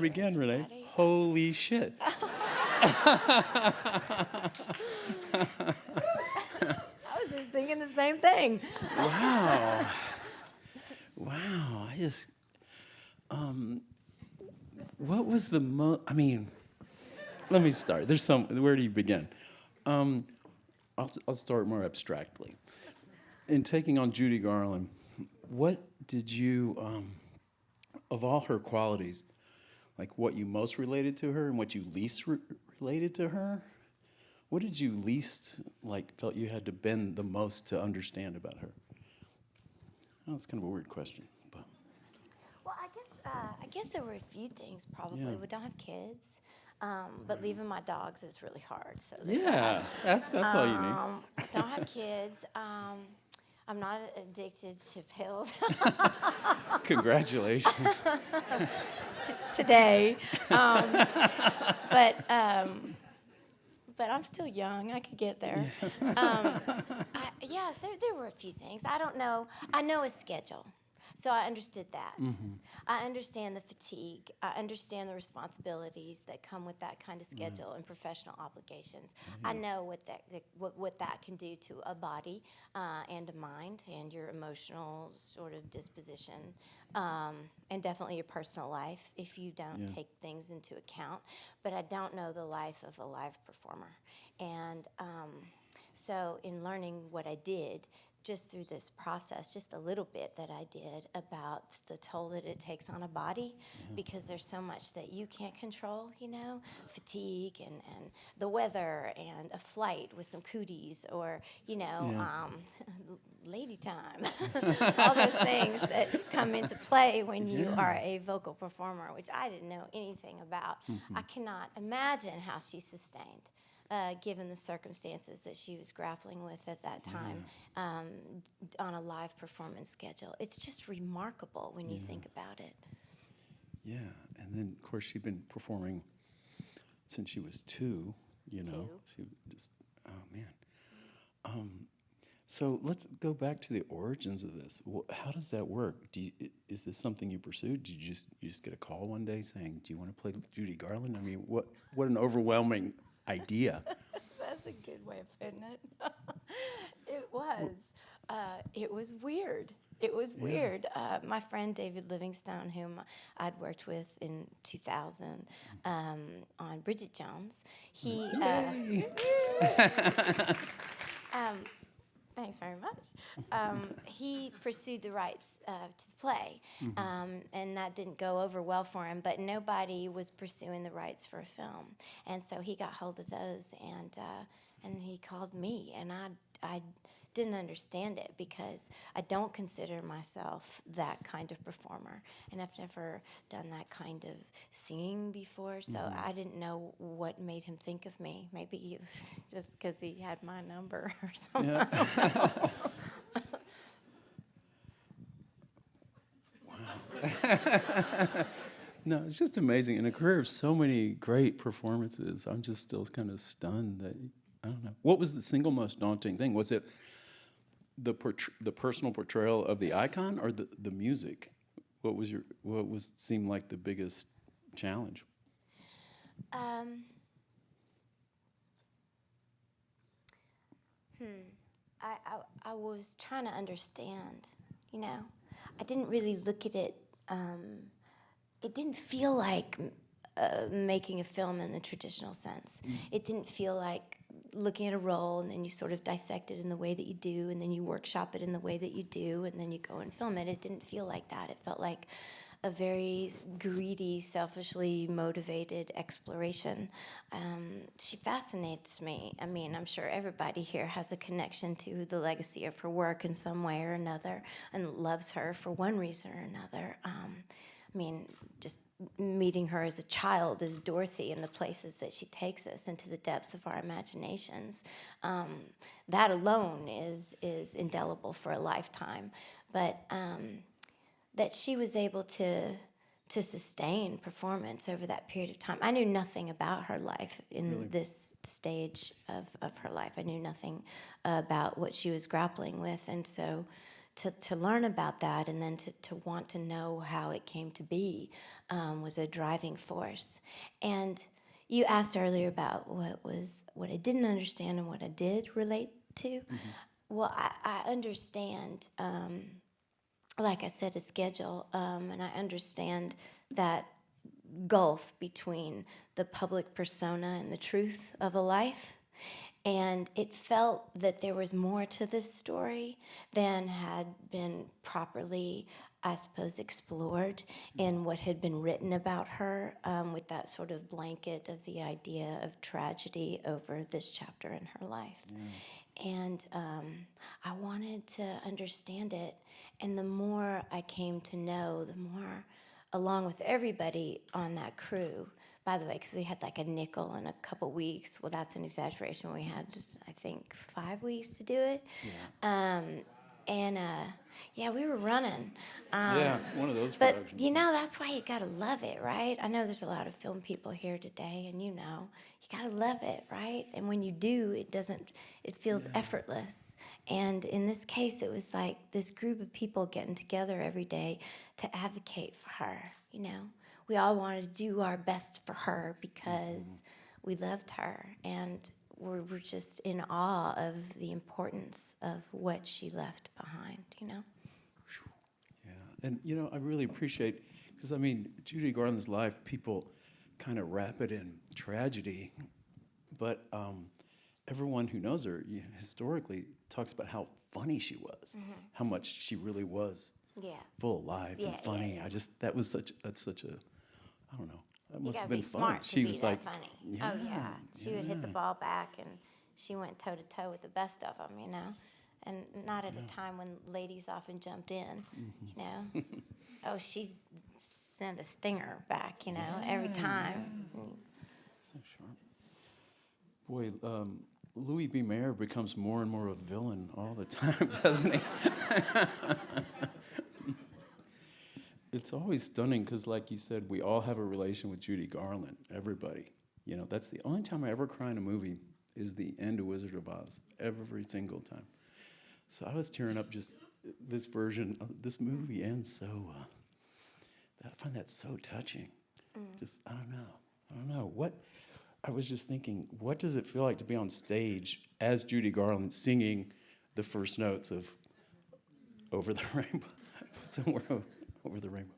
begin, Renee. everybody. Holy shit. I was just thinking the same thing. Wow. Wow. What was the I mean, let me start. Where do you begin? I'll start more abstractly. In taking on Judy Garland, what did you, of all her qualities, like what you most related to her and what you least related to her, what did you least felt you had to bend the most to understand about her? Oh, that's kind of a weird question, but. Well, I guess there were a few things probably. Yeah. We don't have kids, but leaving my dogs is really hard. So there's Yeah, that's all you need. I don't have kids. I'm not addicted to pills Congratulations. today, but I'm still young. I could get there. There were a few things. I don't know. I know a schedule. So I understood that. Mm-hmm. I understand the fatigue. I understand the responsibilities that come with that kind of schedule and professional obligations. Mm-hmm. I know what that can do to a body and a mind and your emotional sort of disposition, and definitely your personal life if you don't take things into account. But I don't know the life of a live performer. And so in learning what I did, just through this process, just a little bit that I did about the toll that it takes on a body, because there's so much that you can't control, fatigue and the weather and a flight with some cooties or, lady time, all those things that come into play when you are a vocal performer, which I didn't know anything about. Mm-hmm. I cannot imagine how she sustained. Given the circumstances that she was grappling with at that time on a live performance schedule. It's just remarkable when you think about it. Yeah, and then, of course, she'd been performing since she was two, She just, oh, man. So let's go back to the origins of this. How does that work? Is this something you pursued? Did you just get a call one day saying, do you want to play Judy Garland? I mean, what an overwhelming idea. That's a good way of putting it. It was. It was weird. It was weird. My friend David Livingstone, whom I'd worked with in 2000 on Bridget Jones, he... Thanks very much. He pursued the rights to the play, and that didn't go over well for him, but nobody was pursuing the rights for a film. And so he got hold of those, and he called me, and I didn't understand it because I don't consider myself that kind of performer, and I've never done that kind of singing before, so I didn't know what made him think of me. Maybe it was just because he had my number or something. Yeah. Wow. No, it's just amazing. In a career of so many great performances, I'm just still kind of stunned that, I don't know. What was the single most daunting thing? Was it the personal portrayal of the icon or the music? What seemed like the biggest challenge? I was trying to understand, I didn't really look at it. It didn't feel like making a film in the traditional sense. It didn't feel like looking at a role and then you sort of dissect it in the way that you do, and then you workshop it in the way that you do, and then you go and film it. It didn't feel like that. It felt like a very greedy, selfishly motivated exploration. She fascinates me. I mean, I'm sure everybody here has a connection to the legacy of her work in some way or another and loves her for one reason or another. I mean, just meeting her as a child, as Dorothy, and the places that she takes us into the depths of our imaginations, that alone is indelible for a lifetime. But that she was able to sustain performance over that period of time. I knew nothing about her life in this stage of her life. I knew nothing about what she was grappling with, and so to learn about that, and then to want to know how it came to be was a driving force. And you asked earlier about what I didn't understand and what I did relate to. Well, I understand, like I said, a schedule, and I understand that gulf between the public persona and the truth of a life. And it felt that there was more to this story than had been properly, I suppose, explored in what had been written about her, with that sort of blanket of the idea of tragedy over this chapter in her life. And I wanted to understand it. And the more I came to know, the more, along with everybody on that crew, by the way, because we had like a nickel in a couple weeks. Well, that's an exaggeration. We had, I think, 5 weeks to do it. Yeah, we were running. One of those But, productions. that's why you got to love it, right? I know there's a lot of film people here today, and you got to love it, right? And when you do, it feels effortless. And in this case, it was like this group of people getting together every day to advocate for her, We all wanted to do our best for her because we loved her, and we're just in awe of the importance of what she left behind, Yeah, and I really appreciate, because Judy Garland's life, people kind of wrap it in tragedy, but everyone who knows her historically talks about how funny she was, how much she really was full of life and funny. That's such a, I don't know. That must have been fun. Smart She to was be like, that funny. She would hit the ball back, and she went toe to toe with the best of them, and not at a time when ladies often jumped in, Oh, she sent a stinger back, every time. So sharp. Boy, Louis B. Mayer becomes more and more a villain all the time, doesn't he? It's always stunning because, like you said, we all have a relation with Judy Garland. Everybody, that's the only time I ever cry in a movie is the end of Wizard of Oz. Every single time. So I was tearing up just this version. This movie ends so. I find that so touching. Just I don't know what. I was just thinking, what does it feel like to be on stage as Judy Garland singing the first notes of "Over the Rainbow"? Somewhere over the rainbow.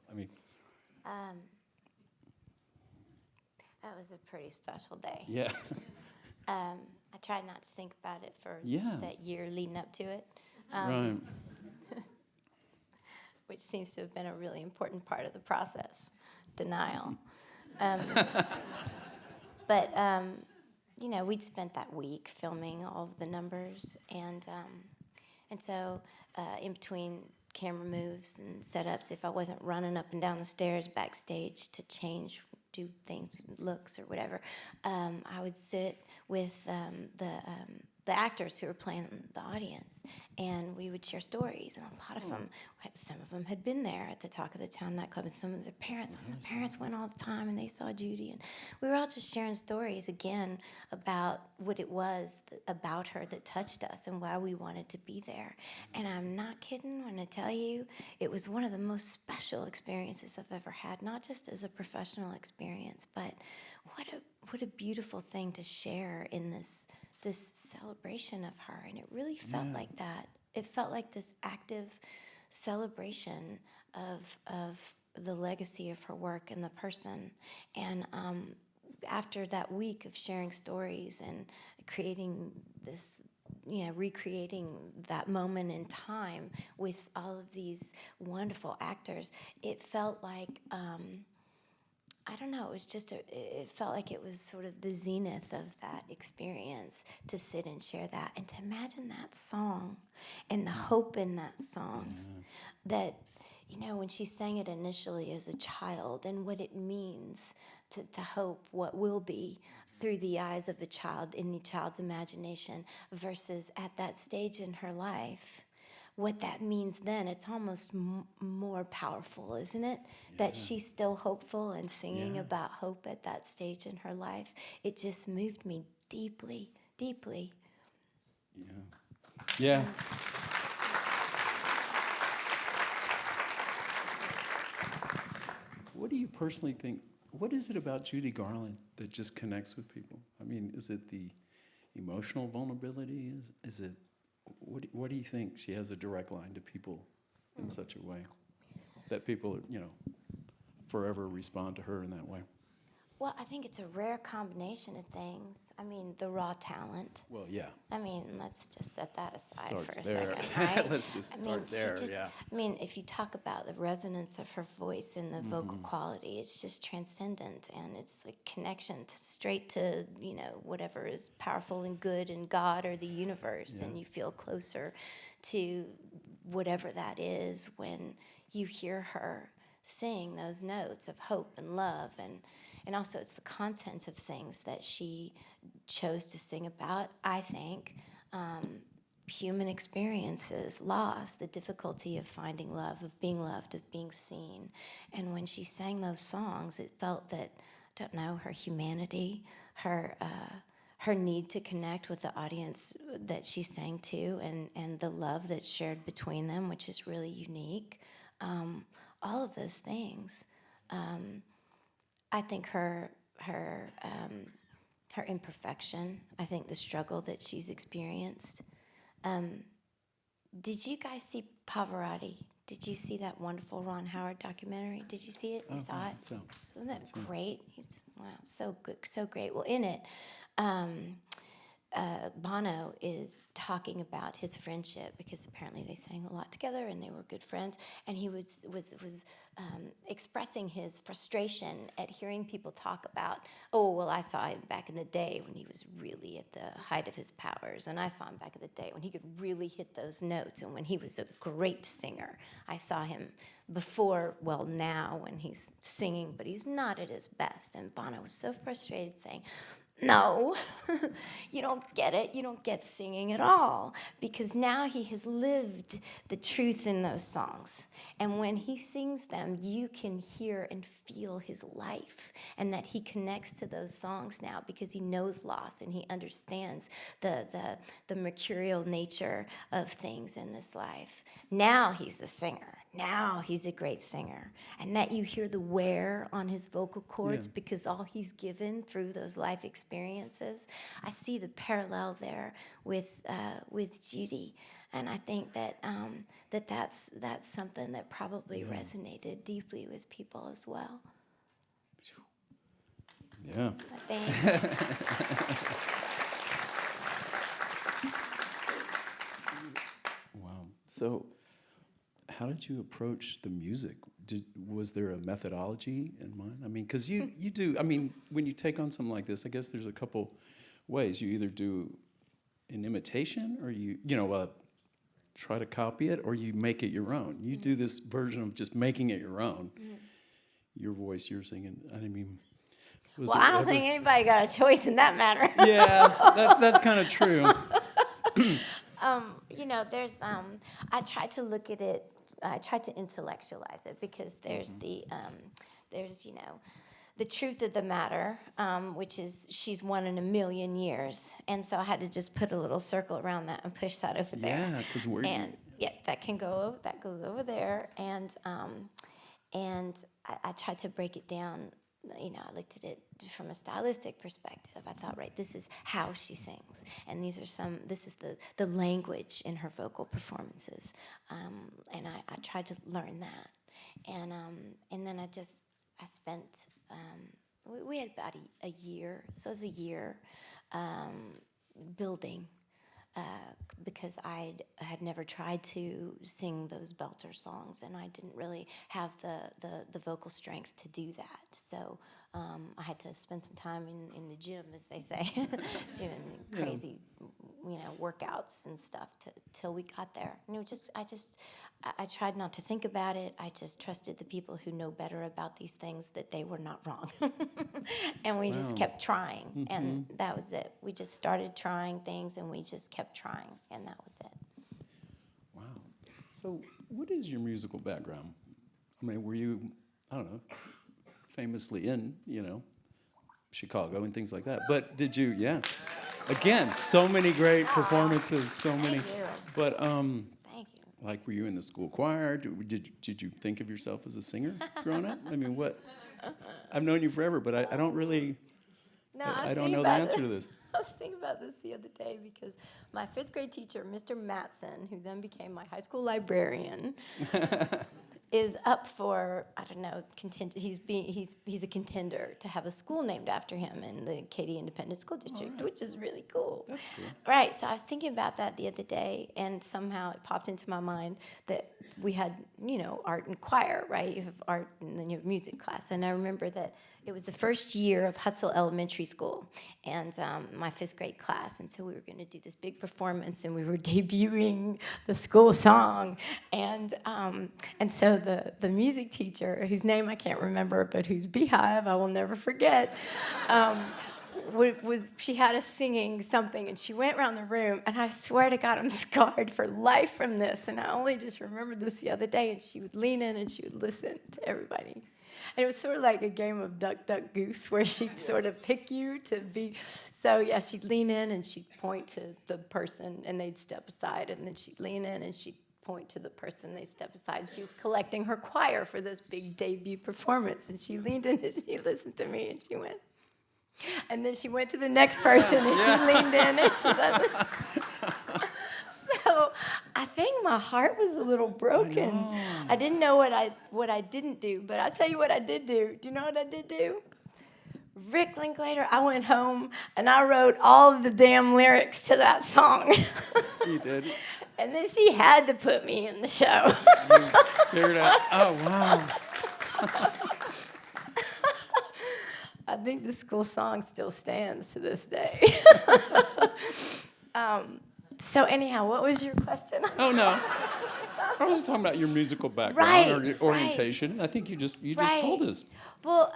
That was a pretty special day. Yeah. I tried not to think about it for that year leading up to it, Right. which seems to have been a really important part of the process, denial. But we'd spent that week filming all of the numbers, and so in between camera moves and setups, if I wasn't running up and down the stairs backstage to change, do things, looks or whatever, I would sit with the actors who were playing the audience, and we would share stories. And a lot of them, some of them had been there at the Talk of the Town nightclub, and some of their parents, went all the time, and they saw Judy, and we were all just sharing stories again about what it was about her that touched us and why we wanted to be there. And I'm not kidding when I tell you, it was one of the most special experiences I've ever had, not just as a professional experience, but what a beautiful thing to share in this celebration of her. And it really felt like that. It felt like this active celebration of the legacy of her work and the person. And after that week of sharing stories and creating this, recreating that moment in time with all of these wonderful actors, it felt like I don't know, it felt like it was sort of the zenith of that experience to sit and share that. And to imagine that song and the hope in that song, that, when she sang it initially as a child, and what it means to hope what will be through the eyes of a child, in the child's imagination, versus at that stage in her life. What that means then, it's almost more powerful, isn't it? That she's still hopeful and singing about hope at that stage in her life. It just moved me deeply, deeply. Yeah. what do you personally think? What is it about Judy Garland that just connects with people? I mean, is it the emotional vulnerability? Is it what do you think? She has a direct line to people in such a way that people, forever respond to her in that way. Well, I think it's a rare combination of things. I mean, the raw talent. Well, yeah. I mean, let's just set that aside Starts for a there. second, right? Let's just start there, yeah. I mean, if you talk about the resonance of her voice and the vocal quality, it's just transcendent, and it's like connection straight to, whatever is powerful and good and God or the universe, and you feel closer to whatever that is when you hear her sing those notes of hope and love, and also it's the content of things that she chose to sing about, I think. Human experiences, loss, the difficulty of finding love, of being loved, of being seen. And when she sang those songs, it felt that, her humanity, her need to connect with the audience that she sang to, and the love that's shared between them, which is really unique. All of those things. I think her imperfection, I think the struggle that she's experienced. Did you guys see Pavarotti? Did you see that wonderful Ron Howard documentary? Did you see it? You saw it? So, Isn't that great? Wow, so good, so great. Well, in it, Bono is talking about his friendship, because apparently they sang a lot together and they were good friends, and he was expressing his frustration at hearing people talk about, I saw him back in the day when he was really at the height of his powers, and I saw him back in the day when he could really hit those notes, and when he was a great singer. I saw him before, now when he's singing, but he's not at his best. And Bono was so frustrated, saying, no, you don't get it. You don't get singing at all, because now he has lived the truth in those songs. And when he sings them, you can hear and feel his life, and that he connects to those songs now because he knows loss and he understands the mercurial nature of things in this life. Now he's a singer. Now he's a great singer. And that you hear the wear on his vocal cords because all he's given through those life experiences. I see the parallel there with Judy. And I think that that's something that probably resonated deeply with people as well. Yeah. I think. Wow. So, how did you approach the music? Was there a methodology in mind? I mean, because you do, I mean, when you take on something like this, I guess there's a couple ways. You either do an imitation, or you try to copy it, or you make it your own. You do this version of just making it your own. Your voice, your singing. I mean, I don't think anybody got a choice in that matter. Yeah, that's kind of true. There's I tried to look at it. I tried to intellectualize it, because there's the truth of the matter, which is she's one in a million years, and so I had to just put a little circle around that and push that over there. Yeah, because that goes over there, and I tried to break it down. I looked at it from a stylistic perspective. I thought, right, this is how she sings, and this is the language in her vocal performances, and I tried to learn that, and then I spent we had about a year, so it was a year building. Because I had never tried to sing those belter songs, and I didn't really have the vocal strength to do that. So I had to spend some time in the gym, as they say, doing crazy, workouts and stuff till we got there. And it was I tried not to think about it. I just trusted the people who know better about these things, that they were not wrong. And we just kept trying, and that was it. We just started trying things, and we just kept trying, and that was it. Wow. So what is your musical background? I mean, were you, I don't know, famously in, Chicago and things like that, but did you, again, so many great performances, so many. Thank you. But, Thank you. Like, were you in the school choir? Did you think of yourself as a singer growing up? I mean, what? I've known you forever, but I don't really, No, I don't know the answer to this. I was thinking about this the other day because my 5th grade teacher, Mr. Matson, who then became my high school librarian, is up for, I don't know, he's a contender to have a school named after him in the Katy Independent School District, which is really cool. That's cool. Right, so I was thinking about that the other day, and somehow it popped into my mind that we had, art and choir, right? You have art and then you have music class. And I remember that it was the first year of Hutzel Elementary School and my 5th grade class. And so we were going to do this big performance, and we were debuting the school song. And so the music teacher, whose name I can't remember, but whose beehive I will never forget, she had us singing something, and she went around the room, and I swear to God, I'm scarred for life from this, and I only just remembered this the other day, and she would lean in and she would listen to everybody. And it was sort of like a game of duck, duck, goose, where she'd sort of pick you to be. So, yeah, she'd lean in and she'd point to the person, and they'd step aside, and then she'd lean in and she'd point to the person, they'd step aside. She was collecting her choir for this big debut performance, and she leaned in and she listened to me, and she went. And then she went to the next person, and she leaned in, and she listened. So I think my heart was a little broken. I didn't know what I didn't do, but I'll tell you what I did do. Do you know what I did do? Rick Linklater, I went home, and I wrote all of the damn lyrics to that song. You did? And then she had to put me in the show. You figured out, oh, wow. I think the school song still stands to this day. So anyhow, what was your question? Oh, no. I was talking about your musical background or your orientation. Right. I think you just Right. told us. Well,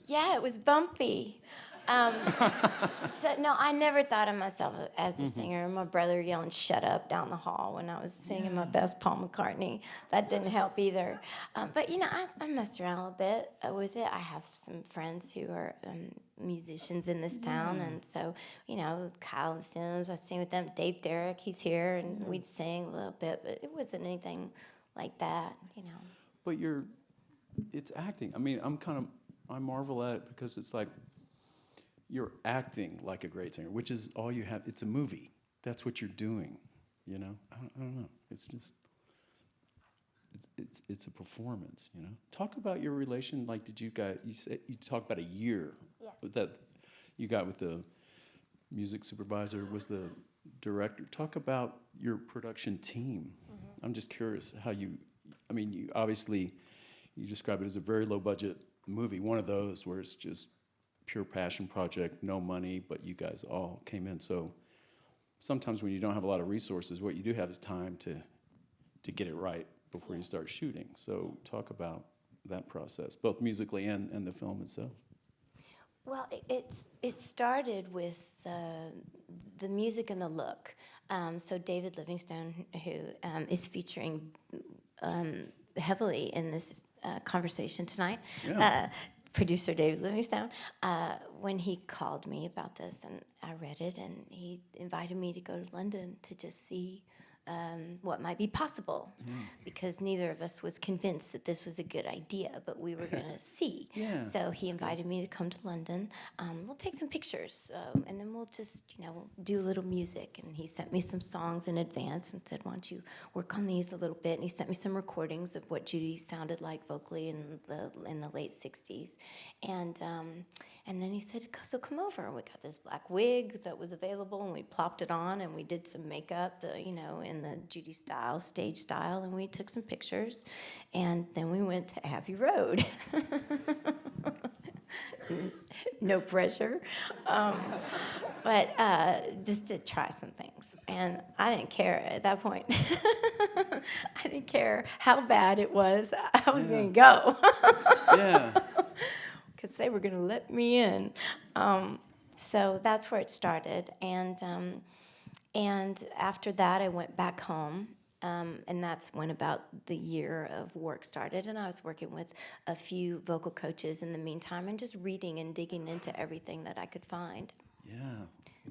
yeah, it was bumpy. So no, I never thought of myself as a singer. My brother yelling "shut up" down the hall when I was singing my best Paul McCartney. That didn't help either. But I messed around a little bit with it. I have some friends who are musicians in this town, and so Kyle and Sims, I sing with them. Dave Derrick, he's here, and we'd sing a little bit, but it wasn't anything like that. But it's acting. I mean, I marvel at it because it's like, you're acting like a great singer, which is all you have. It's a movie. That's what you're doing, I don't know. It's just, it's a performance, Talk about your relation. Like, did you talk about a year that you got with the music supervisor, was the director. Talk about your production team. Mm-hmm. I'm just curious how you obviously, you describe it as a very low budget movie, one of those where it's just pure passion project, no money, but you guys all came in. So sometimes when you don't have a lot of resources, what you do have is time to get it right before you start shooting. So talk about that process, both musically and the film itself. Well, it started with the music and the look. So David Livingstone, who is featuring heavily in this conversation tonight, producer David Livingstone, when he called me about this, and I read it, and he invited me to go to London to just see what might be possible, because neither of us was convinced that this was a good idea, but we were going to see. Yeah, so he invited me to come to London. We'll take some pictures, and then we'll just, do a little music. And he sent me some songs in advance and said, why don't you work on these a little bit? And he sent me some recordings of what Judy sounded like vocally in the late 60s. And then he said, so come over. And we got this black wig that was available, and we plopped it on, and we did some makeup, in the Judy style, stage style, and we took some pictures. And then we went to Abbey Road. No pressure. But just to try some things. And I didn't care at that point. I didn't care how bad it was. I was going to go. Yeah. Because they were going to let me in. So that's where it started. And after that, I went back home. And that's when about the year of work started. And I was working with a few vocal coaches in the meantime and just reading and digging into everything that I could find. Yeah.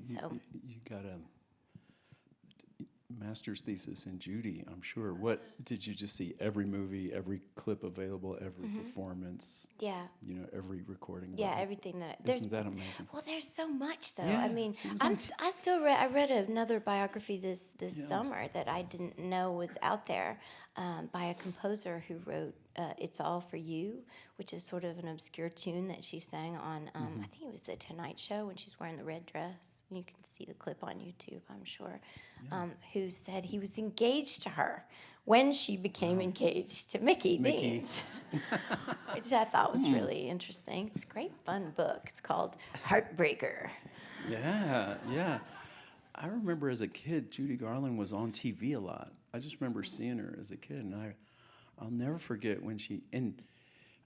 So You got master's thesis in Judy, I'm sure. What did you just see? Every movie, every clip available, every performance, Yeah. every recording. Yeah, button. everything that Isn't that amazing? Well, there's so much though. Yeah, I mean, she was I still read. I read another biography this summer that I didn't know was out there, by a composer who wrote "It's All for You," which is sort of an obscure tune that she sang on. I think it was the Tonight Show when she's wearing the red dress. You can see the clip on YouTube, I'm sure. Who said he was engaged to her when she became engaged to Mickey Deans, which I thought was really interesting. It's a great, fun book. It's called Heartbreaker. Yeah. I remember as a kid, Judy Garland was on TV a lot. I just remember seeing her as a kid, and I'll never forget when and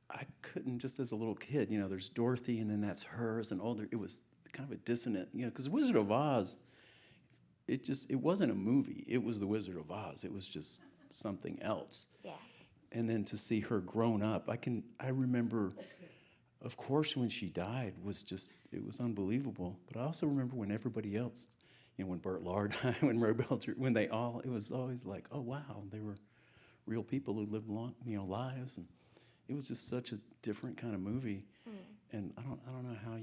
I couldn't, just as a little kid, there's Dorothy, and then that's her as an older, it was kind of a dissonant, because Wizard of Oz, it wasn't a movie. It was the Wizard of Oz. It was just something else. Yeah. And then to see her grown up, I remember, of course, when she died it was unbelievable. But I also remember when everybody else, when Burt Lahr died, when Murray Belcher, it was always like, oh wow, they were real people who lived long, lives, and it was just such a different kind of movie. And I don't know how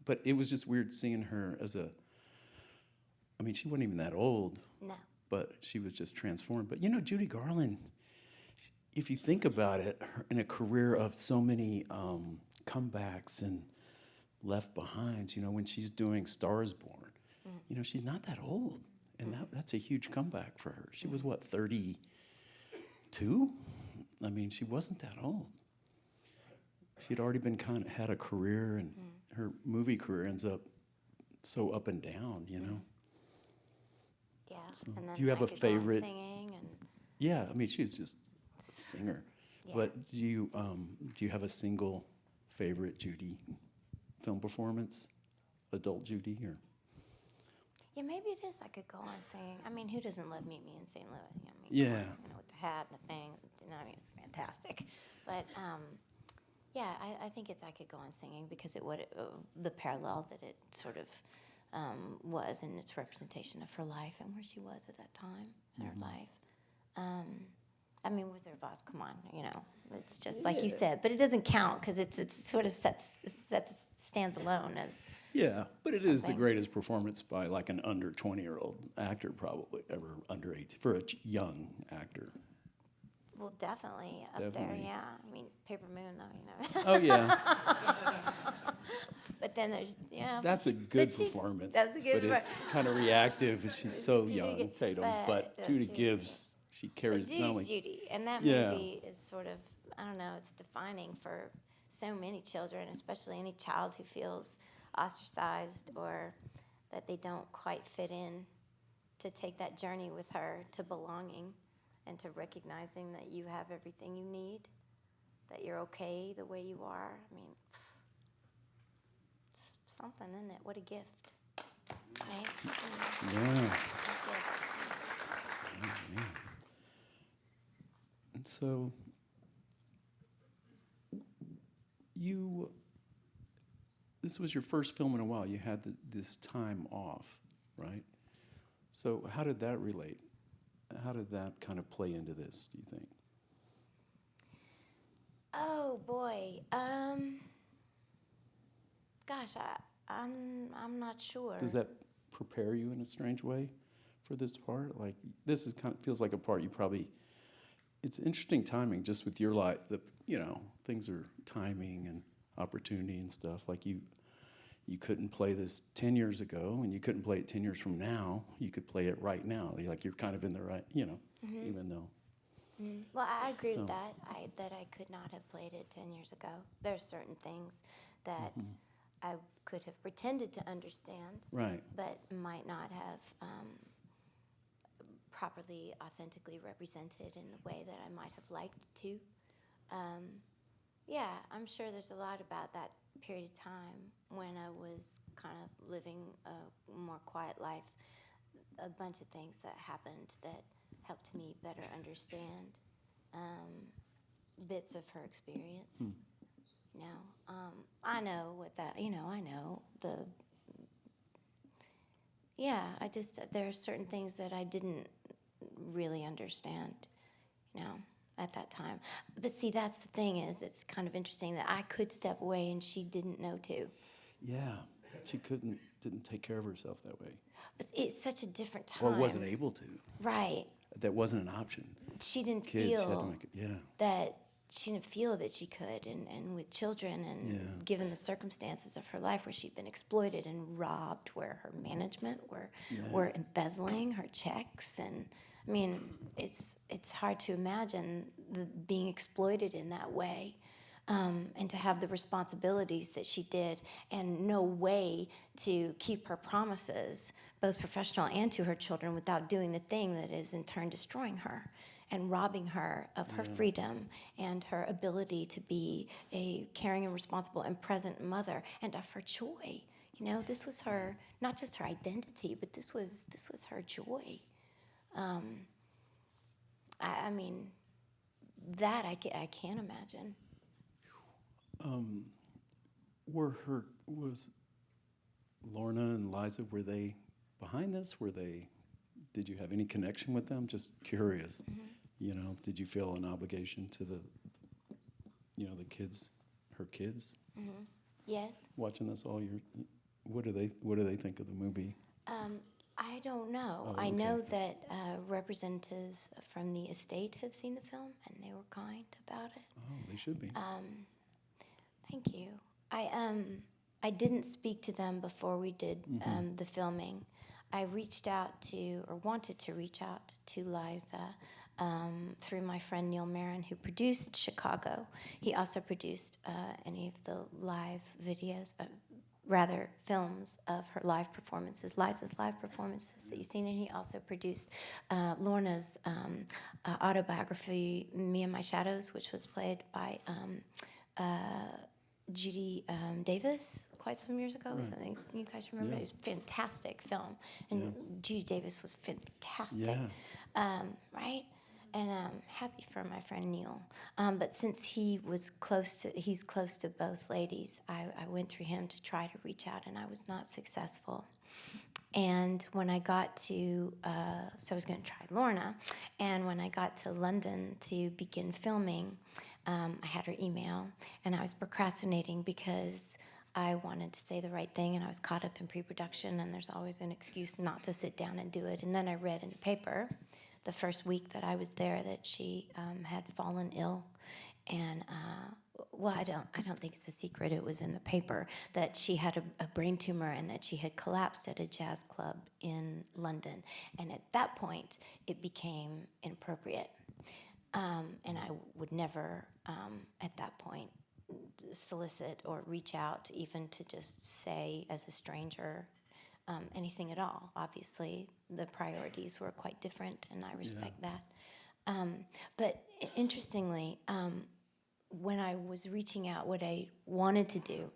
but it was just weird seeing her she wasn't even that old. No. But she was just transformed. But Judy Garland, if you think about it, in a career of so many comebacks and left behinds, when she's doing Star is Born, she's not that old. And that's a huge comeback for her. She was, 32? She wasn't that old. She'd already been had a career, and her movie career ends up so up and down, Yeah. So, And then do you have I a could go on favorite? singing and Yeah, she's just a singer. Yeah. But do you have a single favorite Judy film performance? Adult Judy, or? yeah, maybe it is. I could go on singing. Who doesn't love Meet Me in St. Louis? Yeah. With the hat and the thing. It's fantastic. But yeah, I think I could go on singing because the parallel that it sort of was in its representation of her life and where she was at that time in her life. Wizard of Oz, come on, it's just like you said, but it doesn't count because it's sort of stands alone as. Yeah, but it is the something. greatest performance by an under 20-year-old actor probably ever, under 18, for a young actor. Well, definitely up there, yeah. Paper Moon, though, Oh yeah, But then there's, that's a good performance. That's a good but it's kind of reactive, and she's so young, Tatum. But Judy she carries Judy's not only. Judy, and that Yeah. movie is sort of, I don't know, it's defining for so many children, especially any child who feels ostracized or that they don't quite fit in, to take that journey with her to belonging and to recognizing that you have everything you need, that you're okay the way you are. It's something, isn't it? What a gift. Right? Yeah. What a gift. Oh, man. And so this was your first film in a while. You had this time off, right? So how did that relate? How did that kind of play into this, do you think? Oh boy. Gosh, I'm not sure. Does that prepare you in a strange way for this part? This is feels like a part you probably. It's interesting timing, just with your life. Things are timing and opportunity and stuff. You couldn't play this 10 years ago, and you couldn't play it 10 years from now. You could play it right now. You're kind of in the right, even though. Well, I agree with that. That I could not have played it 10 years ago. There's certain things that I could have pretended to understand, Right. but might not have properly, authentically represented in the way that I might have liked to. Yeah, I'm sure there's a lot about that period of time when I was kind of living a more quiet life. A bunch of things that happened that helped me better understand bits of her experience. I know what that, I know there are certain things that I didn't really understand, at that time. But see, that's the thing is, it's kind of interesting that I could step away and she didn't know to. Yeah, she didn't take care of herself that way. But it's such a different time. Or wasn't able to. Right. That wasn't an option. She didn't Kids had to feel make it, yeah. that she didn't feel that she could, and with children, and given the circumstances of her life where she'd been exploited and robbed, where her management were embezzling her checks, and I mean, it's hard to imagine being exploited in that way, and to have the responsibilities that she did, and no way to keep her promises, both professional and to her children, without doing the thing that is in turn destroying her and robbing her of her freedom and her ability to be a caring and responsible and present mother, and of her joy. This was her, not just her identity, but this was her joy. I mean, that I can't imagine. Was Lorna and Liza, were they behind this? Did you have any connection with them? Just curious. Mm-hmm. Did you feel an obligation to the kids, her kids? Mm-hmm. Yes. Watching this all year, what do they think of the movie? I don't know. Oh, I okay. know that representatives from the estate have seen the film, and they were kind about it. Oh, they should be. Thank you. I didn't speak to them before we did the filming. I reached out to, or wanted to reach out to Liza through my friend Neil Marin, who produced Chicago. He also produced any of the live videos, films of her live performances, Liza's live performances that you've seen, and he also produced Lorna's autobiography, Me and My Shadows, which was played by Judy Davis quite some years ago. Right. So I think you guys remember it was a fantastic film, and Judy Davis was fantastic, right? And I'm happy for my friend Neil. But since he's close to both ladies, I went through him to try to reach out, and I was not successful. And when I got to, so I was going to try Lorna, and when I got to London to begin filming, I had her email, and I was procrastinating because I wanted to say the right thing, and I was caught up in pre-production, and there's always an excuse not to sit down and do it. And then I read in the paper the first week that I was there that she had fallen ill, and I don't think it's a secret. It was in the paper that she had a brain tumor and that she had collapsed at a jazz club in London. And at that point, it became inappropriate, and I would never, at that point, solicit or reach out, even to just say as a stranger anything at all. Obviously, the priorities were quite different, and I respect that. But interestingly, when I was reaching out, what I wanted to do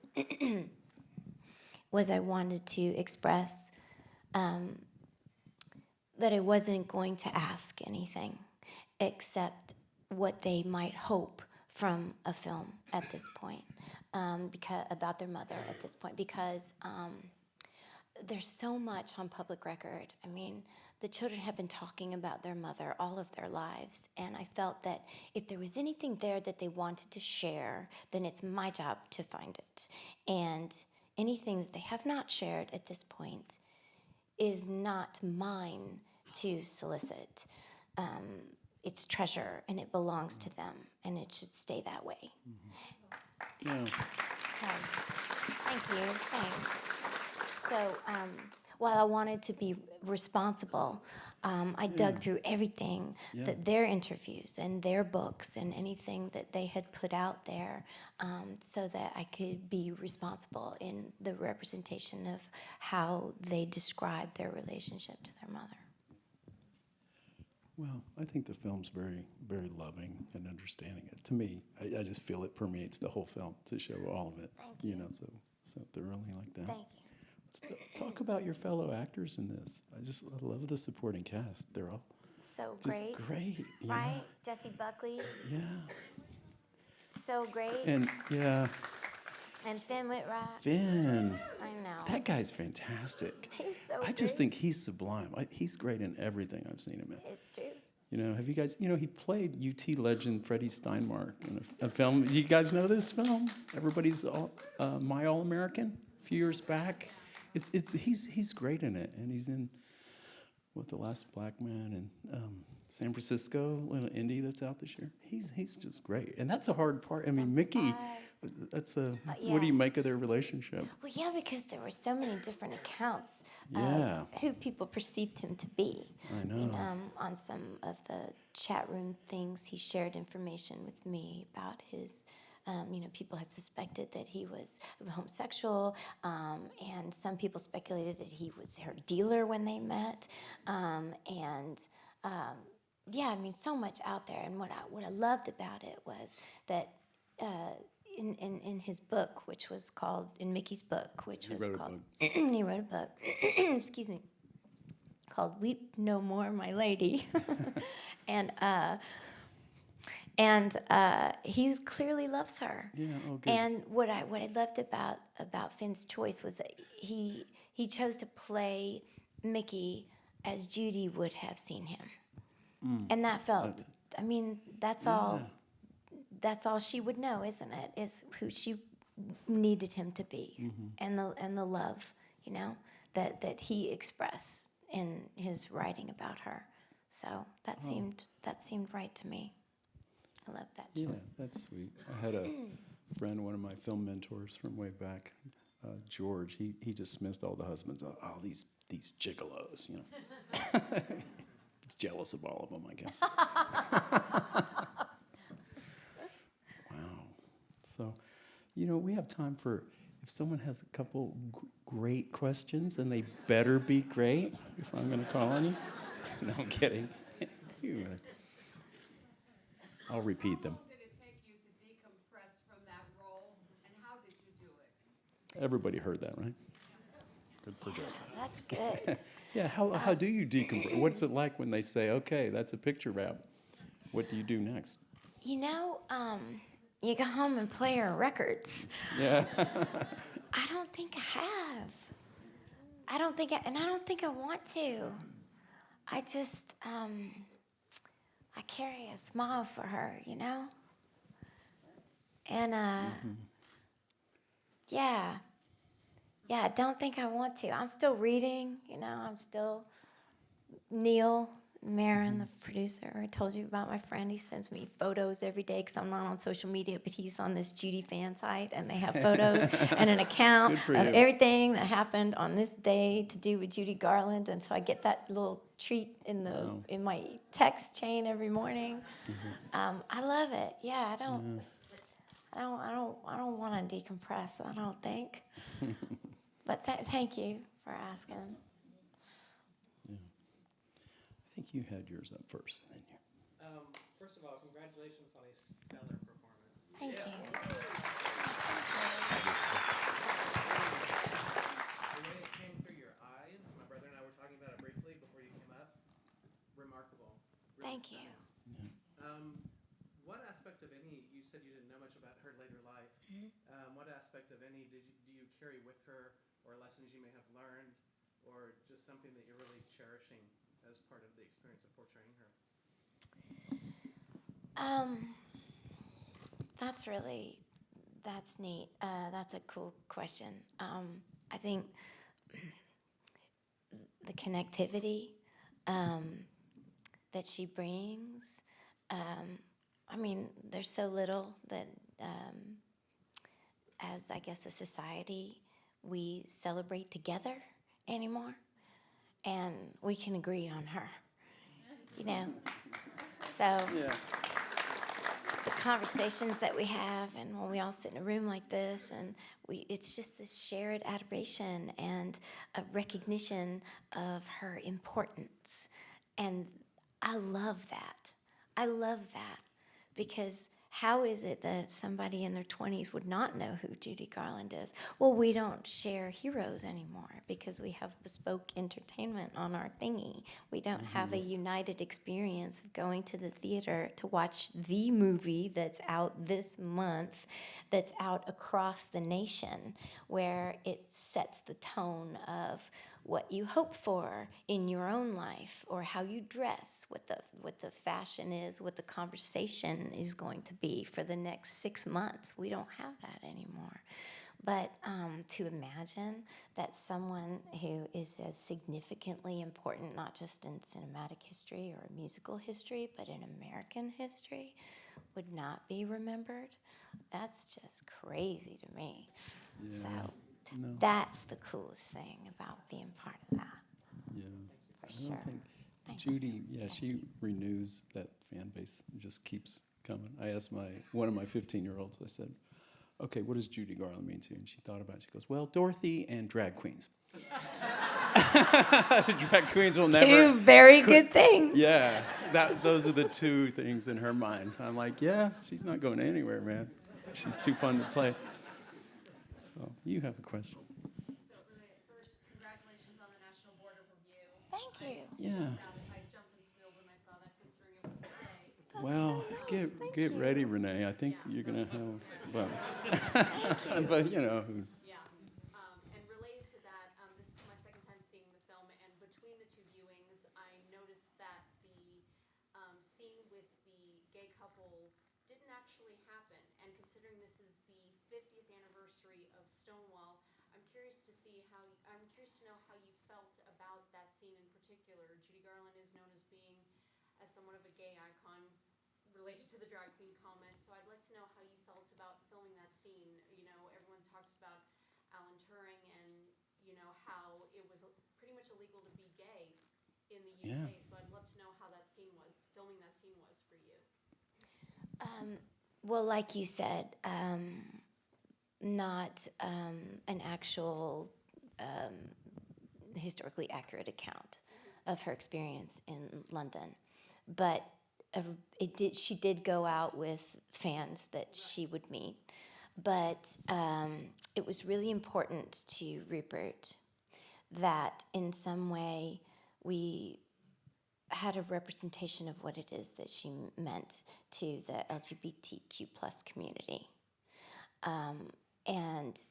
was I wanted to express that I wasn't going to ask anything except what they might hope from a film at this point, because about their mother at this point, because there's so much on public record. I mean, the children have been talking about their mother all of their lives, and I felt that if there was anything there that they wanted to share, then it's my job to find it. And anything that they have not shared at this point is not mine to solicit. It's treasure, and it belongs to them, and it should stay that way. Yeah. Thank you. Thanks. So while I wanted to be responsible, I dug through everything, that their interviews and their books and anything that they had put out there, so that I could be responsible in the representation of how they described their relationship to their mother. Well, I think the film's very, very loving and understanding. To me, I just feel it permeates the whole film to show all of it. Thank you. So thoroughly like that. Thank you. Let's talk about your fellow actors in this. I love the supporting cast. They're all So just great. great. Right? Jessie Buckley, Yeah. so great. And And Finn Whitrock. Finn. I know. That guy's fantastic. He's so I just great. think he's sublime. He's great in everything I've seen him in. It's true. You know, have you guys, he played UT legend Freddie Steinmark in a film. Do you guys know this film? Everybody's My All-American a few years back. He's great in it, and he's in The Last Black Man in San Francisco, little indie that's out this year. He's just great, and that's a hard part. I mean, Mickey, that's what do you make of their relationship? Well, yeah, because there were so many different accounts Yeah. of who people perceived him to be. I know. On some of the chat room things, he shared information with me about his. People had suspected that he was homosexual, and some people speculated that he was her dealer when they met, so much out there. And what I loved about it was that in his book, which was called, in Mickey's book, which was called, he wrote a book, excuse me, called "Weep No More, My Lady," and he clearly loves her. Yeah, oh, good. And what I loved about Finn's choice was that he chose to play Mickey as Judy would have seen him. And that felt, that's all she would know, isn't it? Is who she needed him to be, and the love, that he expressed in his writing about her. So that seemed right to me. I love that choice. Yeah, that's sweet. I had a friend, one of my film mentors from way back, George. He dismissed all the husbands. Oh, these gigolos, He's jealous of all of them, I guess. Wow. So, we have time for, if someone has a couple great questions, and they better be great, if I'm going to call on you. No, I'm kidding. I'll repeat them. How long did it take you to decompress from that role, and how did you do it? Everybody heard that, right? Good projection. That's good. Yeah, how do you decompress? What's it like when they say, okay, that's a picture wrap? What do you do next? You go home and play your records. Yeah. I don't think I have. I don't think I want to. I just, I carry a smile for her, And, yeah, I don't think I want to. I'm still reading, I'm still, Neil Marin, the producer, I told you about my friend. He sends me photos every day because I'm not on social media, but he's on this Judy fan site, and they have photos and an account of everything that happened on this day to do with Judy Garland. And so I get that little treat in my text chain every morning. I love it. Yeah, I don't want to decompress, I don't think. But thank you for asking. Yeah. I think you had yours up first, didn't you? First of all, congratulations on a stellar performance. Thank you. The way it came through your eyes, my brother and I were talking about it briefly before you came up. Remarkable. Really Thank you. stunning. What aspect of any, you said you didn't know much about her later life. What aspect of any do you carry with her, or lessons you may have learned, or just something that you're really cherishing as part of the experience of portraying her? That's neat. That's a cool question. I think the connectivity that she brings, there's so little that, as I guess a society, we celebrate together anymore, and we can agree on her, So the conversations that we have, and when we all sit in a room like this, and it's just this shared adoration and a recognition of her importance. And I love that. Because how is it that somebody in their 20s would not know who Judy Garland is? Well, we don't share heroes anymore because we have bespoke entertainment on our thingy. We don't have a united experience of going to the theater to watch the movie that's out this month, that's out across the nation, where it sets the tone of what you hope for in your own life, or how you dress, what the fashion is, what the conversation is going to be for the next 6 months. We don't have that anymore. But to imagine that someone who is as significantly important, not just in cinematic history or musical history, but in American history, would not be remembered, that's just crazy to me. Yeah. So No. that's the coolest thing about being part of that, Yeah. for I sure. don't think Thank you. Judy, yeah, she renews that fan base. It just keeps coming. I asked one of my 15-year-olds, I said, okay, what does Judy Garland mean to you? And she thought about it. She goes, well, Dorothy and drag queens. Drag queens will never. Two very good things. Yeah, those are the two things in her mind. I'm like, yeah, she's not going anywhere, man. She's too fun to play. So you have a question. So Renee, first, congratulations on the National Board of Review. Thank you. Yeah. I jumped and squealed when I saw that, considering it was today. Well, Thank get you. ready, Renee. I think you're gonna have, well, but you know. Yeah. And related to that, this is my second time seeing the film, and between the two viewings, I noticed that the scene with the gay couple didn't actually happen. And considering this is the 50th anniversary of Stonewall, I'm curious to know how you felt about that scene in particular. Judy Garland is known as being as somewhat of a gay icon related to the drag queen comment. So I'd like to know how you felt about filming that scene. You know, everyone talks about Alan Turing and, you know, how it was pretty much illegal to be gay in the UK. Yeah. So I'd love to know how that scene was, filming that scene was for you. Well, like you said, not an actual historically accurate account of her experience in London, but she did go out with fans that she would meet. But it was really important to Rupert that in some way we had a representation of what it is that she meant to the LGBTQ plus community. And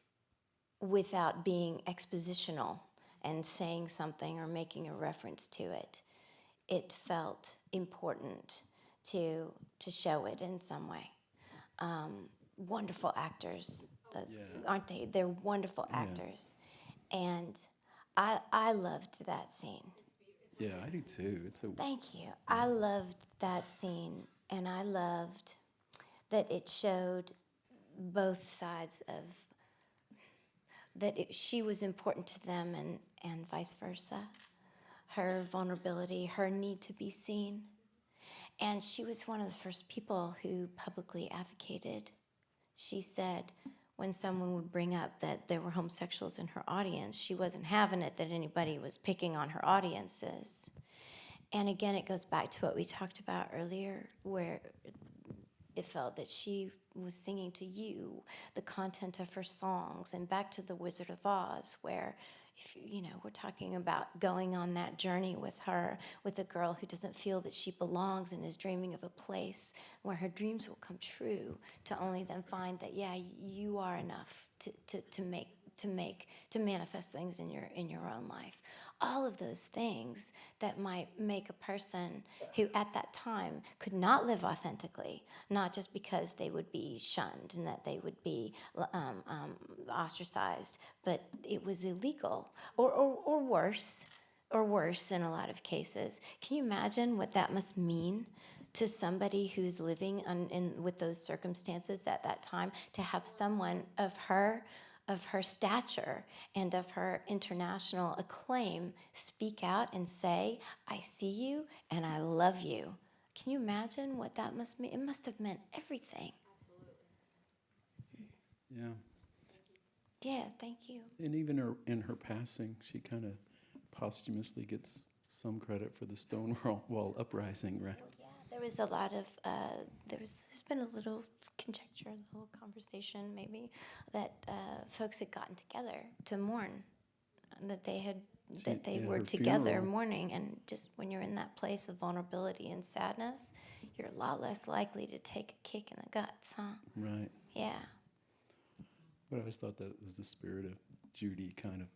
without being expositional and saying something or making a reference to it, it felt important to show it in some way. Wonderful actors, aren't they? They're wonderful actors. And I loved that scene. Yeah, I do too. Thank you. I loved that scene, and I loved that it showed both sides of that she was important to them and vice versa. Her vulnerability, her need to be seen. And she was one of the first people who publicly advocated. She said when someone would bring up that there were homosexuals in her audience, she wasn't having it that anybody was picking on her audiences. And again, it goes back to what we talked about earlier, where it felt that she was singing to you the content of her songs, and back to the Wizard of Oz, where if we're talking about going on that journey with her, with a girl who doesn't feel that she belongs and is dreaming of a place where her dreams will come true, to only then find that you are enough to manifest things in your own life. All of those things that might make a person who at that time could not live authentically, not just because they would be shunned and that they would be ostracized, but it was illegal or worse in a lot of cases. Can you imagine what that must mean to somebody who's living with those circumstances at that time, to have someone of her stature and of her international acclaim speak out and say, I see you and I love you. Can you imagine what that must mean? It must have meant everything. Yeah. Yeah, thank you. And even in her passing, she kind of posthumously gets some credit for the Stonewall Uprising, right? Yeah, There was a lot of there's been a little conjecture, a little conversation maybe that folks had gotten together to mourn, that they were her together funeral. mourning, and just when you're in that place of vulnerability and sadness, you're a lot less likely to take a kick in the guts, huh? Right. Yeah. But I always thought that was the spirit of Judy, kind of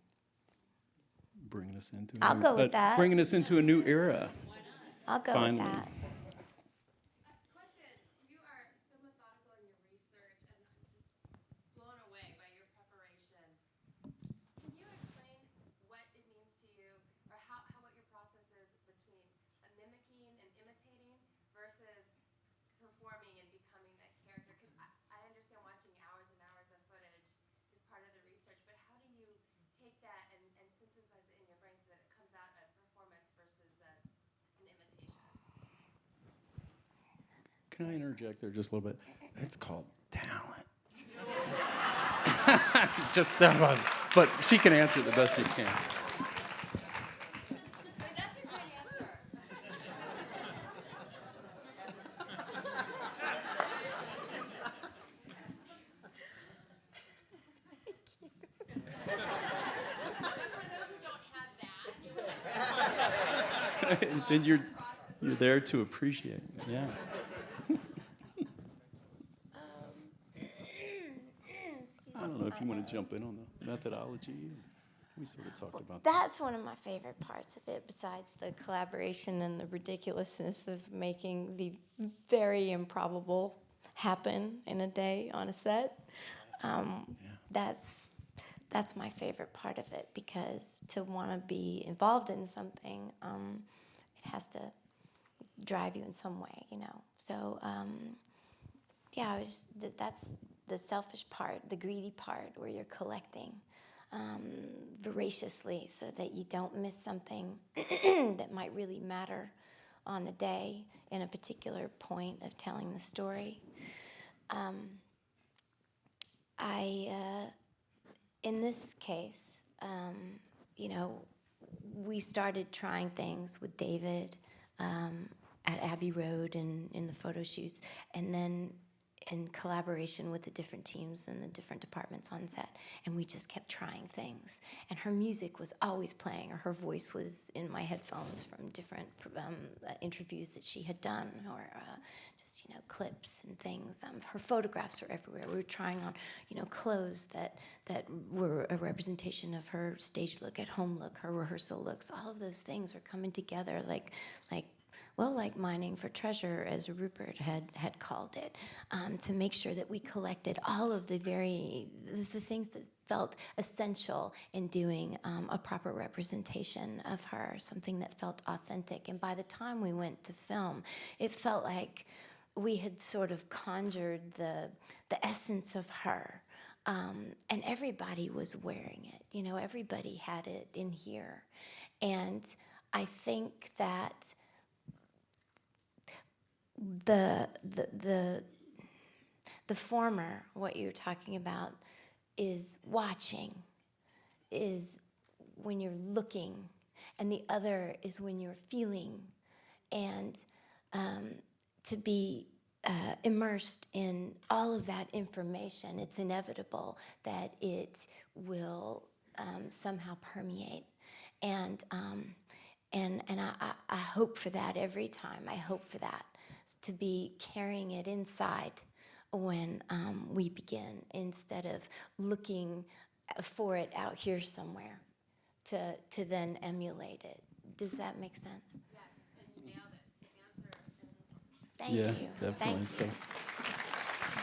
bringing us into. I'll go with that. Bringing us into a new era. I'll go Finally. with that. Question, you are so methodical in your research and I'm just blown away by your preparation. Can you explain what it means to you or what your process is between mimicking and imitating versus performing and becoming that character? Because I understand watching hours and hours of footage is part of the research, but how do you take that and synthesize it in your brain so that it comes out a performance versus an imitation? Can I interject there just a little bit? It's called talent. Just but she can answer it the best she can. That's a great answer. Then you're there to appreciate it. Yeah. I don't know if you want to jump in on the methodology. We sort of talked about that. That's one of my favorite parts of it, besides the collaboration and the ridiculousness of making the very improbable happen in a day on a set. That's my favorite part of it, because to want to be involved in something, it has to drive you in some way, you know. So, that's the selfish part, the greedy part, where you're collecting voraciously so that you don't miss something that might really matter on the day in a particular point of telling the story. In this case, you know, we started trying things with David at Abbey Road and in the photo shoots, and then in collaboration with the different teams and the different departments on set, and we just kept trying things. And her music was always playing, or her voice was in my headphones from different interviews that she had done, or just, you know, clips and things. Her photographs were everywhere. We were trying on, you know, clothes that were a representation of her stage look, at home look, her rehearsal looks. All of those things were coming together like mining for treasure, as Rupert had called it, to make sure that we collected all of the things that felt essential in doing a proper representation of her, something that felt authentic. And by the time we went to film, it felt like we had sort of conjured the essence of her. And everybody was wearing it, you know, everybody had it in here. And I think that the former, what you're talking about, is watching, is when you're looking, and the other is when you're feeling. And to be immersed in all of that information, it's inevitable that it will somehow permeate. And I hope for that every time. I hope for that, to be carrying it inside when we begin, instead of looking for it out here somewhere to then emulate it. Does that make sense? Yes, and you nailed it. The answer. Thank Yeah, you. definitely. Thank So, you. I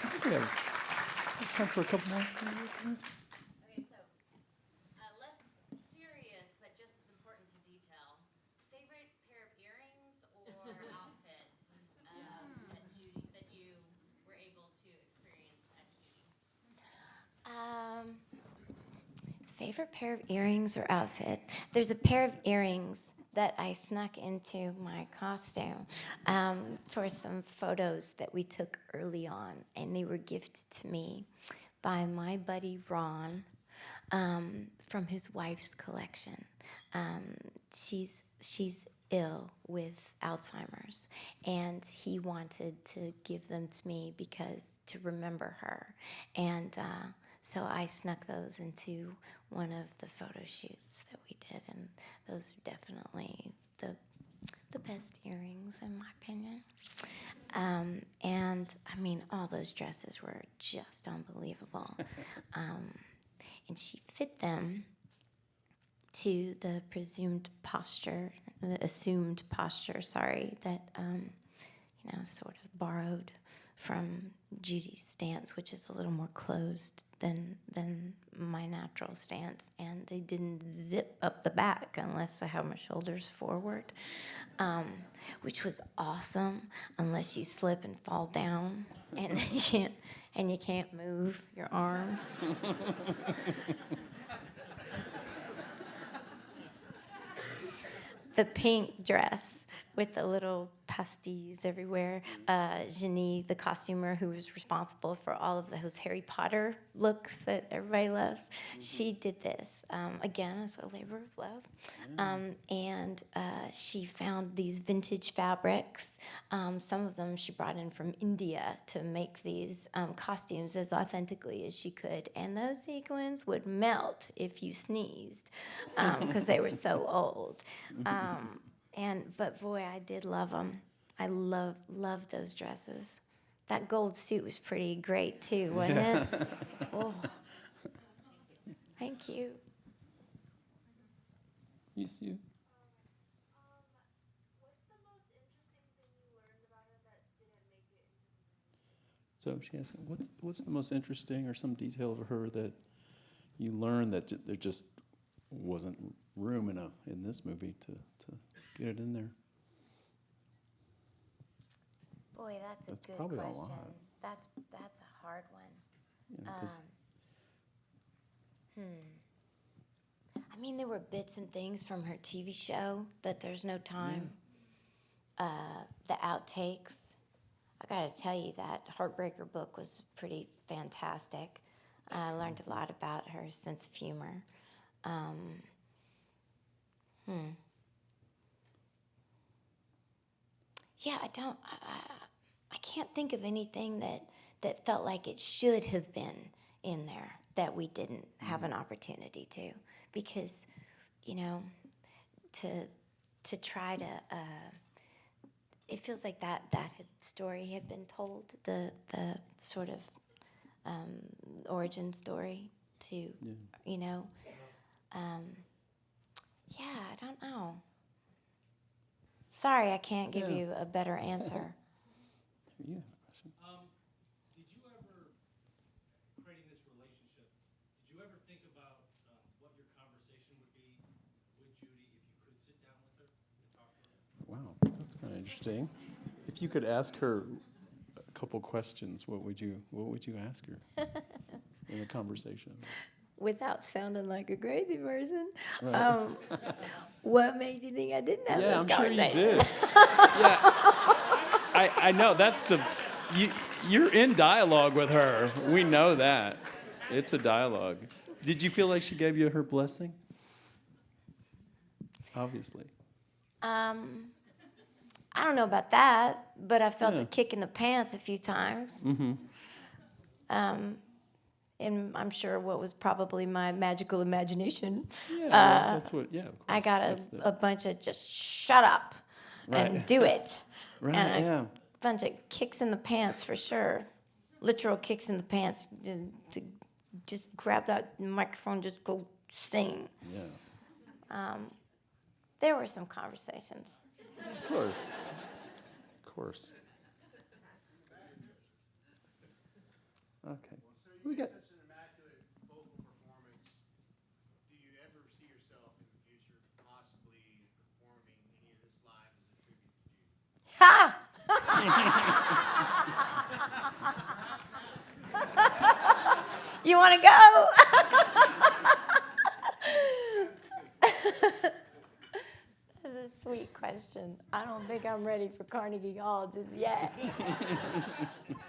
think we have time for a couple more. Okay, so less serious, but just as important to detail. Favorite pair of earrings or outfit at Judy that you were able to experience at Judy? Favorite pair of earrings or outfit? There's a pair of earrings that I snuck into my costume for some photos that we took early on, and they were gifted to me by my buddy Ron from his wife's collection. She's ill with Alzheimer's, and he wanted to give them to me because to remember her. And so I snuck those into one of the photo shoots that we did, and those are definitely the best earrings in my opinion. And I mean, all those dresses were just unbelievable. And she fit them to the assumed posture, that, sort of borrowed from Judy's stance, which is a little more closed than my natural stance, and they didn't zip up the back unless I have my shoulders forward, which was awesome, unless you slip and fall down, and you can't move your arms. The pink dress with the little pasties everywhere. Judy, the costumer who was responsible for all of those Harry Potter looks that everybody loves, she did this. Again, as a labor of love. And she found these vintage fabrics. Some of them she brought in from India to make these costumes as authentically as she could. And those sequins would melt if you sneezed because they were so old. But boy, I did love them. I loved those dresses. That gold suit was pretty great too, wasn't it? Oh, thank you. You see? What's the most interesting thing you learned about her that didn't make it into the movie? So she asked, what's the most interesting or some detail of her that you learned that there just wasn't room in this movie to get it in there? Boy, that's That's a good probably a question. lot. That's a hard one. You know, 'cause I mean, there were bits and things from her TV show that there's no time. The outtakes. I gotta tell you, that Heartbreaker book was pretty fantastic. I learned a lot about her sense of humor. Yeah, I can't think of anything that felt like it should have been in there that we didn't have an opportunity to, because, to try to, it feels like that story had been told, the sort of origin story to, I don't know. Sorry, I can't give you a better answer. you have a question. Did you ever, creating this relationship, did you ever think about what your conversation would be with Judy if you could sit down with her and talk to her? Wow, that's kind of interesting. If you could ask her a couple questions, what would you ask her in a conversation? Without sounding like a crazy person, Right. what made you think I didn't have Yeah, this I'm sure you conversation? did. Yeah, I know that's you're in dialogue with her. We know that. It's a dialogue. Did you feel like she gave you her blessing? Obviously. I don't know about that, but I felt Yeah. a kick in the pants a few times. Mm-hmm. And I'm sure what was probably my magical imagination. Yeah, well, that's what. Yeah, of course. I got That's a bunch of just shut up and Right. do it. Right. And Yeah. a bunch of kicks in the pants for sure. Literal kicks in the pants. To just grab that microphone, just go sing. Yeah. There were some conversations. Of course. Of course. Okay. We got. Such an immaculate vocal performance. Do you ever see yourself in the future possibly performing any of this live as a tribute to Judy? Ha! You want to go? That's a sweet question. I don't think I'm ready for Carnegie Hall just yet.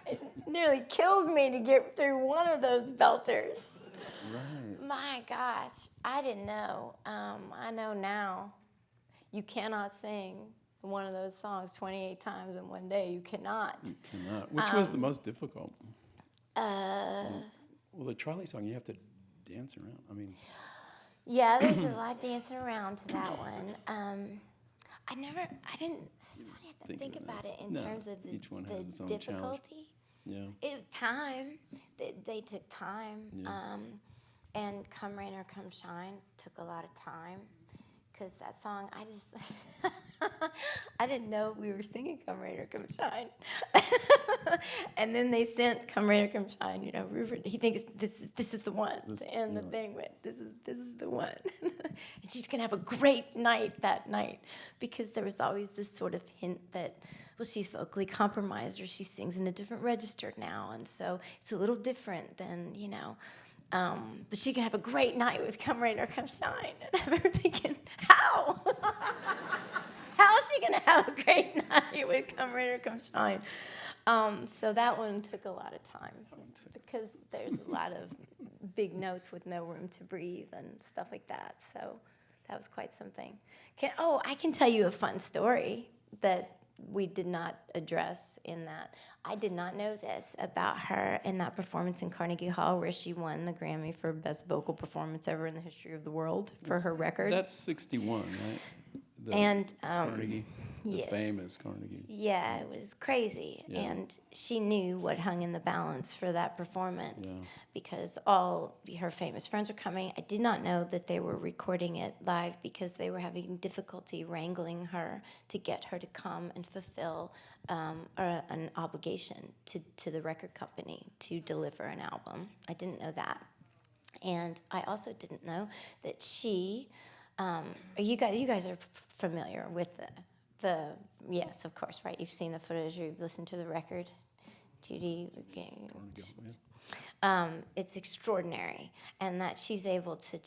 It nearly kills me to get through one of those belters. Right. My gosh, I didn't know. I know now. You cannot sing one of those songs 28 times in one day. You cannot. You cannot. Which was the most difficult? Well, the trolley song, you have to dance around. I mean, Yeah, there's a lot dancing around to that one. I didn't, it's funny, I didn't think about it in No, terms of each one the has its own challenge. difficulty. yeah. Time, they took time. Yeah. And Come Rain or Come Shine took a lot of time. Because that song, I just, I didn't know we were singing Come Rain or Come Shine. And then they sent Come Rain or Come Shine, you know, Rupert, he thinks this is the one to end the thing with. This is the one. And she's going to have a great night that night. Because there was always this sort of hint that, well, she's vocally compromised or she sings in a different register now. And so it's a little different than, you know, but she can have a great night with Come Rain or Come Shine. And I remember thinking, how? How is she going to have a great night with Come Rain or Come Shine? So that one took a lot of time because there's a lot of big notes with no room to breathe and stuff like that. So that was quite something. I can tell you a fun story that we did not address in that. I did not know this about her in that performance in Carnegie Hall where she won the Grammy for Best Vocal Performance ever in the history of the world for her record. That's 61, right? The And Carnegie, the yes. famous Carnegie. Yeah, it was crazy. Yeah. And she knew what hung in the balance for that performance Yeah. because all her famous friends were coming. I did not know that they were recording it live because they were having difficulty wrangling her to get her to come and fulfill an obligation to the record company to deliver an album. I didn't know that. And I also didn't know that she, you guys are familiar with the yes, of course, right? You've seen the footage or you've listened to the record. Judy, it's extraordinary. And that she's able to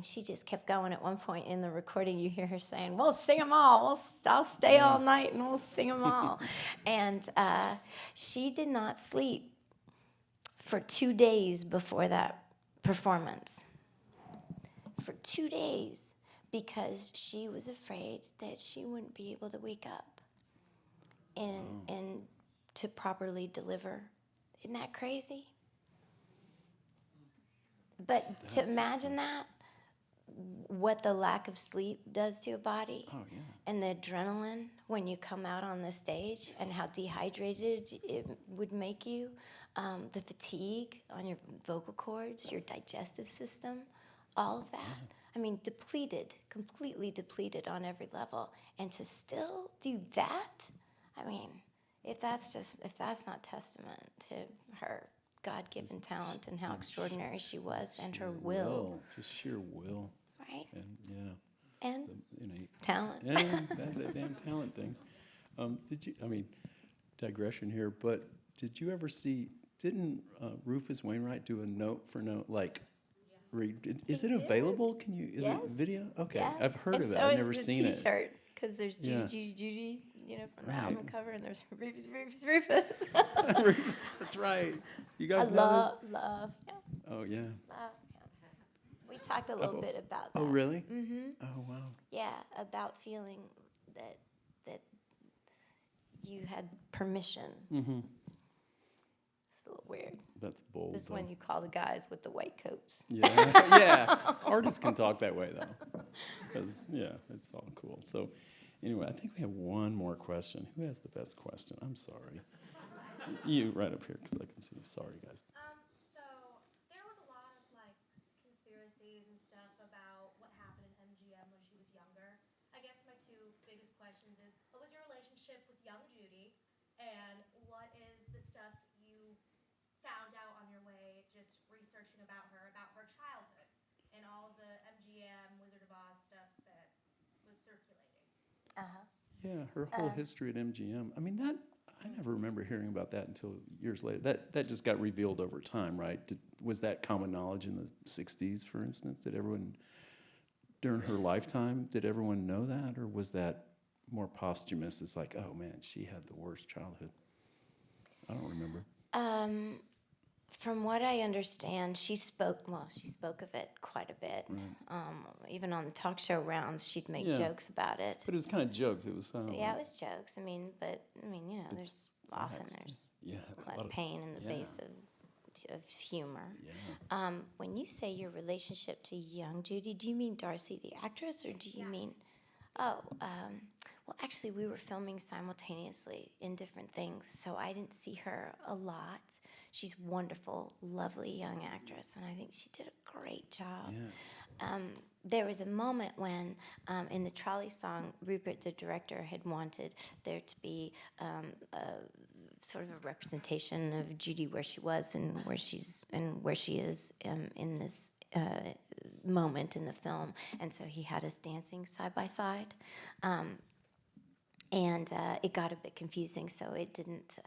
she just kept going. At one point in the recording, you hear her saying, we'll sing them all. I'll stay all night and we'll sing them all. And she did not sleep for 2 days before that performance. For 2 days. Because she was afraid that she wouldn't be able to wake up and to properly deliver. Isn't that crazy? But to imagine that, what the lack of sleep does to a body, and the adrenaline when you come out on the stage, and how dehydrated it would make you, the fatigue on your vocal cords, your digestive system, all of that. I mean, depleted, completely depleted on every level. And to still do that, I mean, if that's not testament to her God-given talent and how extraordinary she was and her will. Just sheer will. Right? And, And the innate talent. And that damn talent thing. Digression here, but did you ever see, didn't Rufus Wainwright do a note for note, like, is it available? Is it video? Okay, Yes. I've heard and of it. so I've never is the seen it. T-shirt, because there's Judy, Yeah. Judy, you know, from the Right. album cover, and there's Rufus. Rufus, that's right. You guys know love, yeah, this? Oh, yeah. love, yeah. We talked a little bit about that. Oh, really? Mm-hmm. Oh, wow. Yeah, about feeling that you had permission. Mm-hmm. It's a little weird. That's bold. This is though. when you call the guys with the white coats. Yeah, yeah. Artists can talk that way, though. Because, it's all cool. So, anyway, I think we have one more question. Who has the best question? I'm sorry. You right up here, because I can see you. Sorry, guys. So there was a lot of conspiracies and stuff about what happened in MGM when she was younger. I guess my two biggest questions is, what was your relationship with young Judy, and what is the stuff you found out on your way just researching about her childhood, and all the MGM Wizard of Oz stuff that was circulating? Uh-huh. Yeah, her whole history at MGM. I mean, I never remember hearing about that until years later. That just got revealed over time, right? Was that common knowledge in the 60s, for instance? Did everyone, during her lifetime, did everyone know that? Or was that more posthumous? It's like, oh, man, she had the worst childhood. I don't remember. From what I understand, she spoke of it quite a bit. Even on the talk show rounds, she'd make Yeah. jokes about it. But it was kind of jokes. It was Yeah, it was jokes. I mean, there's often facts, there's yeah, a lot of pain in the base of humor. Yeah. When you say your relationship to young Judy, do you mean Darcy the actress, or do you mean? Oh, well, actually, we were filming simultaneously in different things, so I didn't see her a lot. She's wonderful, lovely young actress, and I think she did a great job. Yeah. There was a moment when, in the trolley song, Rupert, the director, had wanted there to be sort of a representation of Judy where she was and where she is in this moment in the film, and so he had us dancing side by side, and it got a bit confusing, so it didn't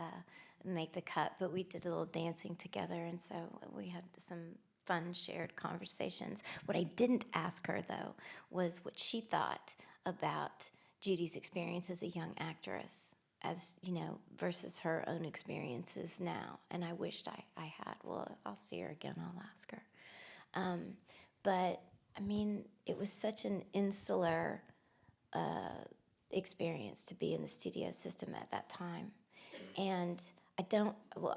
make the cut. But we did a little dancing together, and so we had some fun shared conversations. What I didn't ask her though was what she thought about Judy's experience as a young actress, as you know, versus her own experiences now. And I wished I had. Well, I'll see her again. I'll ask her. But I mean, it was such an insular experience to be in the studio system at that time. And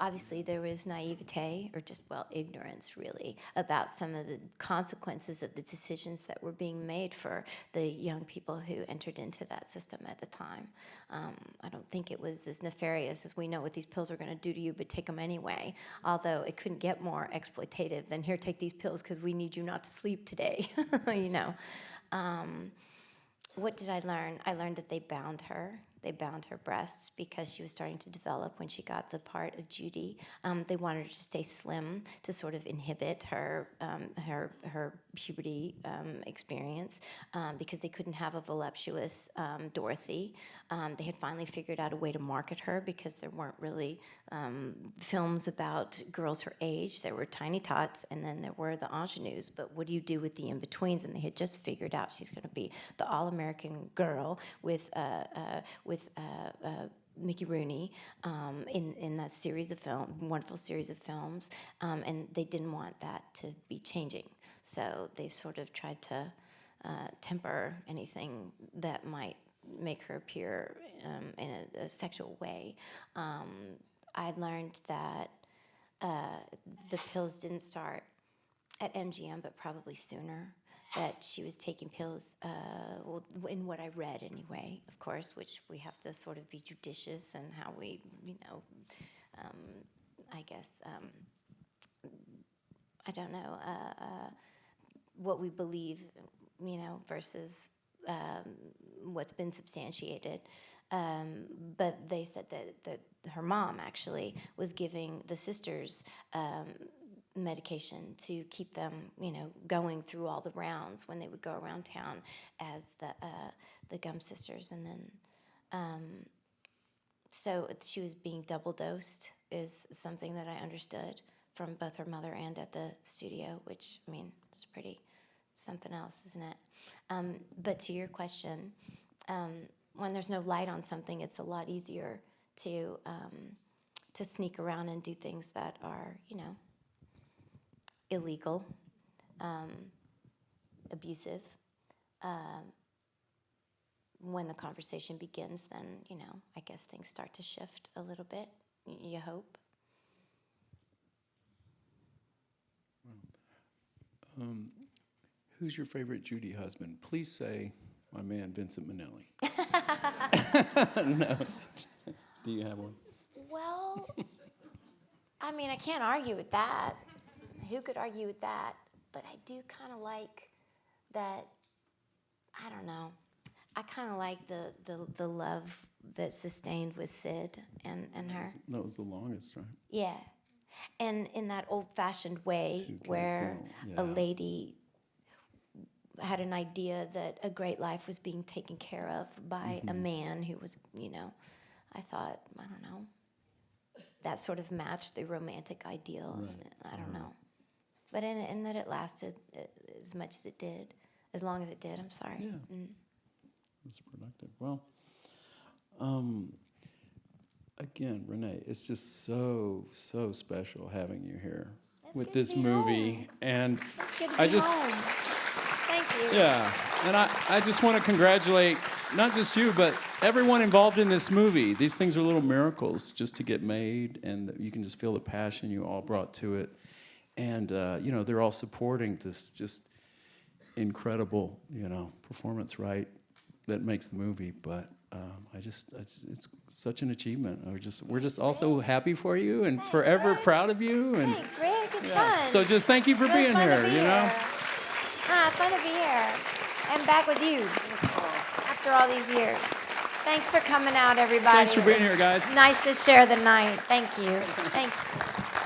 obviously there was naivete, or just, ignorance really, about some of the consequences of the decisions that were being made for the young people who entered into that system at the time. I don't think it was as nefarious as we know what these pills are going to do to you, but take them anyway. Although it couldn't get more exploitative than, here, take these pills because we need you not to sleep today, you know. What did I learn? I learned that they bound her. They bound her breasts because she was starting to develop when she got the part of Judy. They wanted her to stay slim to sort of inhibit her puberty experience because they couldn't have a voluptuous Dorothy. They had finally figured out a way to market her because there weren't really films about girls her age. There were Tiny Tots, and then there were the ingenues. But what do you do with the in-betweens? And they had just figured out she's going to be the all-American girl with Mickey Rooney in that series of wonderful series of films, and they didn't want that to be changing. So they sort of tried to temper anything that might make her appear in a sexual way. I learned that the pills didn't start at MGM, but probably sooner. That she was taking pills, in what I read anyway, of course, which we have to sort of be judicious in how we, I guess, I don't know, what we believe, versus what's been substantiated. But they said that her mom actually was giving the sisters medication to keep them, going through all the rounds when they would go around town as the Gum sisters, and then so she was being double dosed is something that I understood from both her mother and at the studio, which it's pretty something else, isn't it? But to your question, when there's no light on something, it's a lot easier to sneak around and do things that are, illegal, abusive. When the conversation begins, then, I guess things start to shift a little bit, you hope. Who's your favorite Judy husband? Please say my man Vincent Minnelli. No. Do you have one? Well, I can't argue with that. Who could argue with that? But I do kind of like that, I don't know. I kind of like the love that's sustained with Sid and her. That was the longest, right? Yeah. And in that old-fashioned way 2 kids, where yeah. a lady had an idea that a great life was being taken care of by a man who was, I thought, I don't know, that sort of matched the romantic ideal. Right. I don't know. But and that it lasted as much as it did, as long as it did, I'm sorry. Yeah. It's productive. Well, again, Renee, it's just so special having you here It's with good to this be movie. home. And It's good to I be just, home. Thank you. yeah, and I just want to congratulate not just you, but everyone involved in this movie. These things are little miracles just to get made, and you can just feel the passion you all brought to it. And, you know, they're all supporting this just incredible, you know, performance, right, that makes the movie. But it's such an achievement. We're just also happy for you and Thanks, forever Rick. proud of you. And Thanks, Rick. It's yeah. fun. So just thank you for It's really being fun to here, be you know. Fun to be here. And back with you after all these years. Thanks for coming out, everybody. Thanks for It being was here, guys. Nice to share the night. Thank you. Thank you.